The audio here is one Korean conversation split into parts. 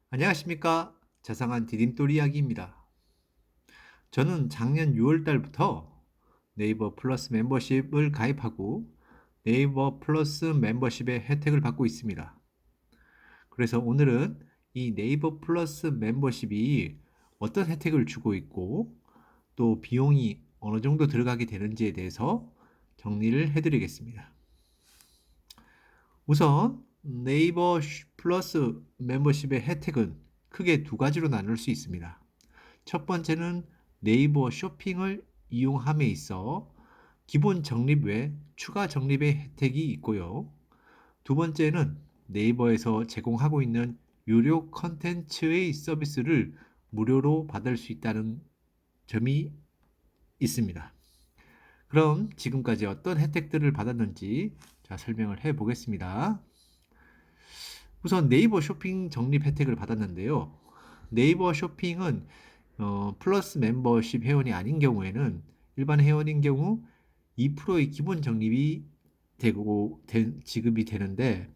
안녕하십니까. 자상한 디딤돌 이야기입니다. 저는 작년 6월 달부터 네이버 플러스 멤버십을 가입하고 네이버 플러스 멤버십의 혜택을 받고 있습니다. 그래서 오늘은 이 네이버 플러스 멤버십이 어떤 혜택을 주고 있고 또 비용이 어느 정도 들어가게 되는지에 대해서 정리를 해드리겠습니다. 우선 네이버 플러스 멤버십의 혜택은 크게 두 가지로 나눌 수 있습니다. 첫 번째는 네이버 쇼핑을 이용함에 있어 기본 적립 외 추가 적립의 혜택이 있고요. 두 번째는 네이버에서 제공하고 있는 유료 컨텐츠의 서비스를 무료로 받을 수 있다는 점이 있습니다. 그럼 지금까지 어떤 혜택들을 받았는지 설명을 해 보겠습니다. 우선 네이버 쇼핑 적립 혜택을 받았는데요. 네이버 쇼핑은 플러스 멤버십 회원이 아닌 경우에는 일반 회원인 경우 2%의 기본 적립이 지급이 되는데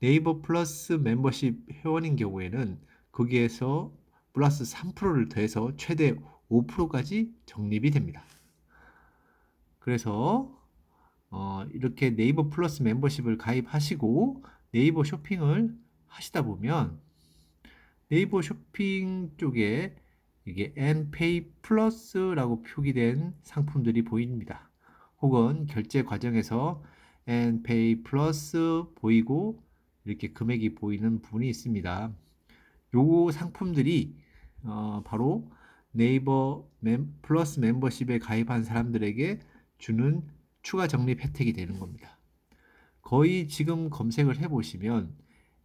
네이버 플러스 멤버십 회원인 경우에는 거기에서 플러스 3%를 더해서 최대 5%까지 적립이 됩니다. 그래서 이렇게 네이버 플러스 멤버십을 가입하시고 네이버 쇼핑을 하시다 보면 네이버 쇼핑 쪽에 이게 엔페이 플러스라고 표기된 상품들이 보입니다. 혹은 결제 과정에서 엔페이 플러스 보이고 이렇게 금액이 보이는 부분이 있습니다. 요 상품들이 바로 네이버 플러스 멤버십에 가입한 사람들에게 주는 추가 적립 혜택이 되는 겁니다. 거의 지금 검색을 해보시면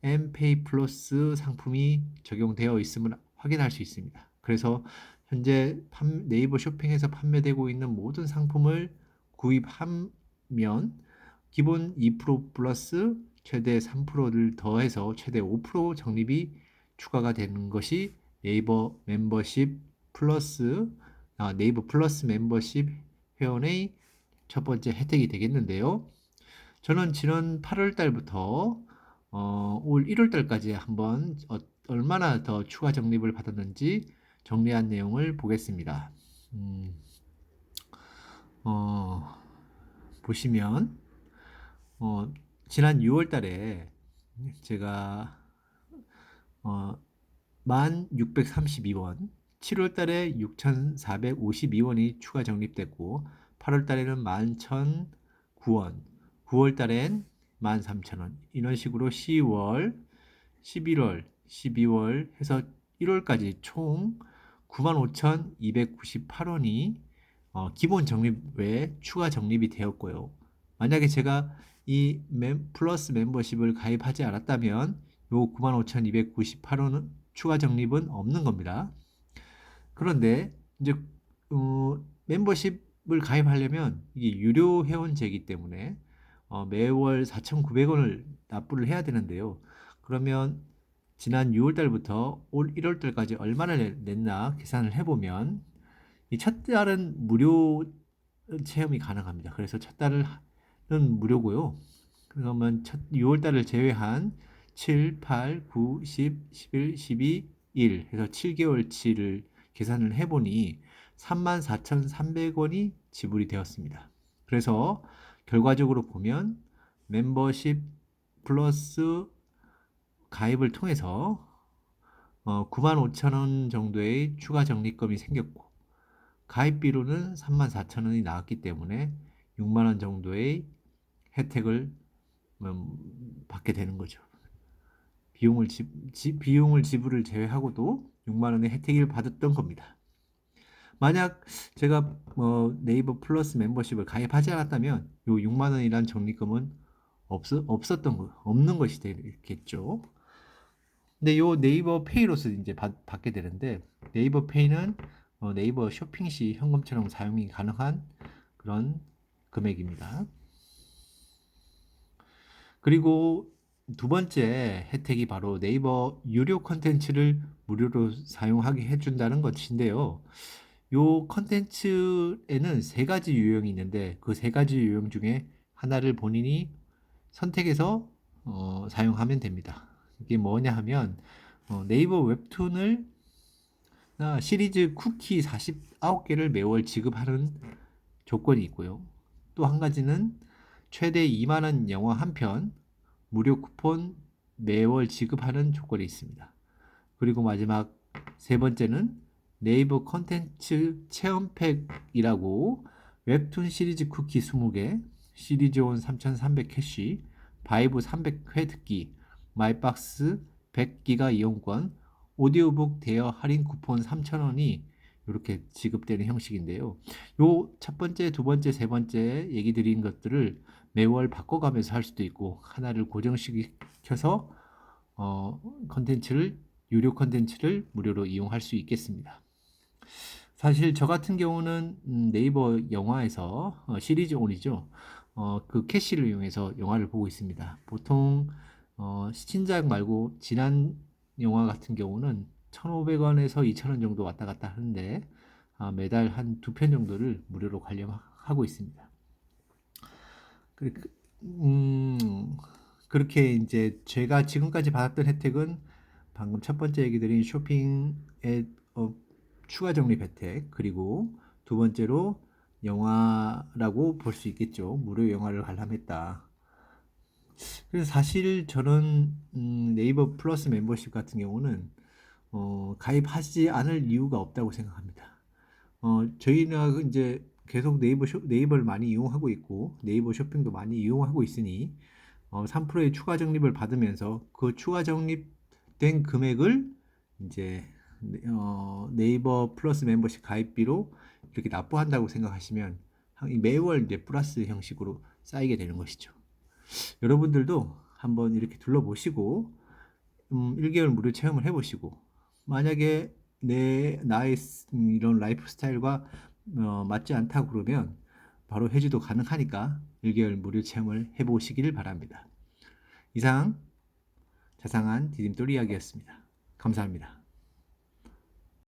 엠페이 플러스 상품이 적용되어 있음을 확인할 수 있습니다. 그래서 현재 네이버 쇼핑에서 판매되고 있는 모든 상품을 구입하면 기본 2% 플러스 최대 3%를 더해서 최대 5% 적립이 추가가 되는 것이 네이버 멤버십 플러스 네이버 플러스 멤버십 회원의 첫 번째 혜택이 되겠는데요. 저는 지난 8월 달부터 올 1월 달까지 한번 얼마나 더 추가 적립을 받았는지 정리한 내용을 보겠습니다. 음, 어, 보시면 어, 지난 6월 달에 제가 어, 1632원, 7월 달에 6452원이 추가 적립됐고 8월 달에는 11,009원, 9월 달엔 13,000원 이런 식으로 10월, 11월, 12월 해서 1월까지 총 95,298원이 기본 적립 외에 추가 적립이 되었고요. 만약에 제가 이 플러스 멤버십을 가입하지 않았다면 요 95,298원은 추가 적립은 없는 겁니다. 그런데 이제 멤버십을 가입하려면 이게 유료 회원제이기 때문에 매월 4,900원을 납부를 해야 되는데요. 그러면 지난 6월 달부터 올 1월 달까지 얼마나 냈나 계산을 해보면 이 첫 달은 무료 체험이 가능합니다. 그래서 첫 달은 무료고요. 그러면 6월 달을 제외한 7, 8, 9, 10, 11, 12, 1 해서 7개월치를 계산을 해보니 34,300원이 지불이 되었습니다. 그래서 결과적으로 보면 멤버십 플러스 가입을 통해서 95,000원 정도의 추가 적립금이 생겼고 가입비로는 34,000원이 나왔기 때문에 6만 원 정도의 혜택을 받게 되는 거죠. 비용을 지불을 제외하고도 6만 원의 혜택을 받았던 겁니다. 만약 제가 네이버 플러스 멤버십을 가입하지 않았다면 요 6만 원이란 적립금은 없는 것이 되겠죠. 근데 요 네이버 페이로서 이제 받게 되는데 네이버 페이는 네이버 쇼핑 시 현금처럼 사용이 가능한 그런 금액입니다. 그리고 두 번째 혜택이 바로 네이버 유료 컨텐츠를 무료로 사용하게 해준다는 것인데요. 요 컨텐츠에는 세 가지 유형이 있는데 그 세 가지 유형 중에 하나를 본인이 선택해서 사용하면 됩니다. 이게 뭐냐 하면 네이버 웹툰을 시리즈 쿠키 49개를 매월 지급하는 조건이 있고요. 또 한 가지는 최대 2만 원 영화 한 편 무료 쿠폰 매월 지급하는 조건이 있습니다. 그리고 마지막 세 번째는 네이버 컨텐츠 체험팩이라고 웹툰 시리즈 쿠키 20개, 시리즈온 3,300 캐시, 바이브 300회 듣기, 마이박스 100기가 이용권, 오디오북 대여 할인 쿠폰 3,000원이 이렇게 지급되는 형식인데요. 요 첫 번째, 두 번째, 세 번째 얘기 드린 것들을 매월 바꿔가면서 할 수도 있고 하나를 고정시켜서 컨텐츠를 유료 컨텐츠를 무료로 이용할 수 있겠습니다. 사실 저 같은 경우는 네이버 영화에서 시리즈온이죠. 그 캐시를 이용해서 영화를 보고 있습니다. 보통 신작 말고 지난 영화 같은 경우는 1,500원에서 2,000원 정도 왔다 갔다 하는데 매달 한 두 편 정도를 무료로 관람하고 있습니다. 그렇게 이제 제가 지금까지 받았던 혜택은 방금 첫 번째 얘기 드린 쇼핑의 추가 적립 혜택, 그리고 두 번째로 영화라고 볼 수 있겠죠. 무료 영화를 관람했다. 그래서 사실 저는 네이버 플러스 멤버십 같은 경우는 가입하지 않을 이유가 없다고 생각합니다. 저희는 이제 계속 네이버를 많이 이용하고 있고 네이버 쇼핑도 많이 이용하고 있으니 3%의 추가 적립을 받으면서 그 추가 적립된 금액을 이제 네이버 플러스 멤버십 가입비로 이렇게 납부한다고 생각하시면 매월 이제 플러스 형식으로 쌓이게 되는 것이죠. 여러분들도 한번 이렇게 둘러보시고 1개월 무료 체험을 해보시고 만약에 나의 이런 라이프 스타일과 맞지 않다 그러면 바로 해지도 가능하니까 1개월 무료 체험을 해보시길 바랍니다. 이상 자상한 디딤돌 이야기였습니다. 감사합니다.